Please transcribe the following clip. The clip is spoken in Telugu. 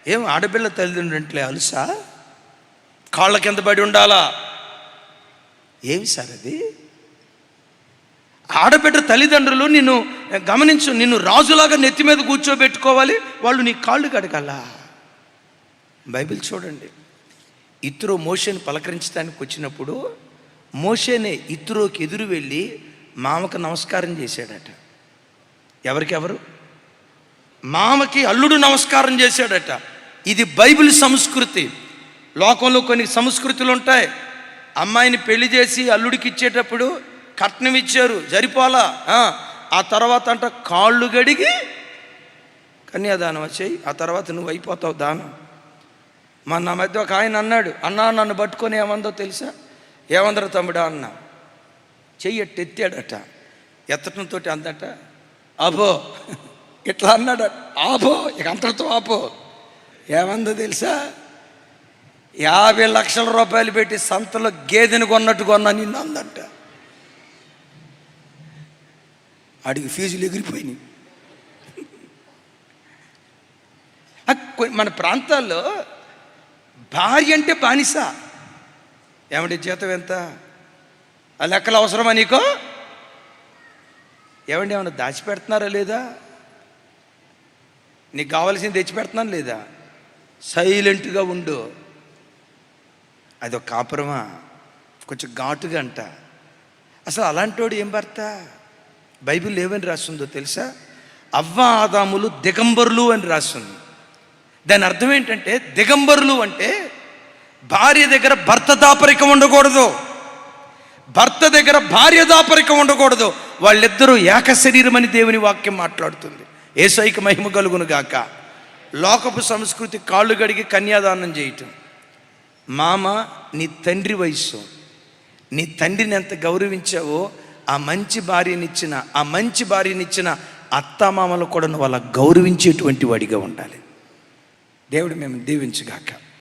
ఏం ఆడపిల్ల తల్లిదండ్రులంటే అలుసా? కాళ్ళ కింద పడి ఉండాలా? ఏమి సార్ అది? ఆడబిడ్డ తల్లిదండ్రులు నిన్ను గమనించు, నిన్ను రాజులాగా నెత్తి మీద కూర్చోబెట్టుకోవాలి, వాళ్ళు నీ కాళ్ళు కడగాల. బైబిల్ చూడండి, ఇత్రో మోషేని పలకరించడానికి వచ్చినప్పుడు మోషేనే ఇత్రోకి ఎదురు వెళ్ళి మామకు నమస్కారం చేశాడట. ఎవరు? మామకి అల్లుడు నమస్కారం చేశాడట. ఇది బైబిల్ సంస్కృతి. లోకంలో కొన్ని సంస్కృతులు ఉంటాయి. అమ్మాయిని పెళ్లి చేసి అల్లుడికి ఇచ్చేటప్పుడు కట్నం ఇచ్చారు, జరిపోలా. ఆ తర్వాత అంట కాళ్ళు గడిగి కన్యాదానం వచ్చాయి, ఆ తర్వాత నువ్వు అయిపోతావు దానం. నా మధ్య ఒక ఆయన అన్నాడు, అన్నా నన్ను పట్టుకొని ఏమందో తెలుసా? ఏమందరు తమ్ముడా అన్న, చెయ్యట్టు ఎత్తాడట. ఎత్తటంతో అందట ఆబో ఇట్లా అన్నాడు. ఆబో ఇక అంతటితో ఆబో. ఏమందో తెలుసా? 50 లక్షల రూపాయలు పెట్టి సంతలో గేదెని కొన్నట్టు కొన్నా నిన్ను అందంట. అడిగి ఫీజులు ఎగిరిపోయినాయి. మన ప్రాంతాల్లో భార్య అంటే బానిస. ఏమంటే జీతం ఎంత? ఆ లెక్కలు అవసరమా నీకో? ఏమన్నా దాచిపెడుతున్నారా లేదా? నీకు కావాల్సింది తెచ్చిపెడుతున్నాను లేదా? సైలెంట్గా ఉండు. అదొక కాపురమా? కొంచెం ఘాటుగా అంట. అసలు అలాంటి వాడు ఏం భర్త? బైబిల్ ఏమని రాస్తుందో తెలుసా? అవ్వ ఆదాములు దిగంబరులు అని రాస్తుంది. దాని అర్థం ఏంటంటే, దిగంబరులు అంటే భార్య దగ్గర భర్త దాపరికం ఉండకూడదు, భర్త దగ్గర భార్య దాపరికం ఉండకూడదు. వాళ్ళిద్దరూ ఏక శరీరం అని దేవుని వాక్యం మాట్లాడుతుంది. యేసయ్యకి మహిమ కలుగును గాక. లోకపు సంస్కృతి కాళ్ళు గడిగి కన్యాదానం చేయటం. మామ, నీ తండ్రి వయస్సు, నీ తండ్రిని ఎంత గౌరవించావో ఆ మంచి భార్యనిచ్చిన అత్తామామలు కూడా నువ్వు అలా గౌరవించేటువంటి వాడిగా ఉండాలి. దేవుడు మేము దీవించుగాక.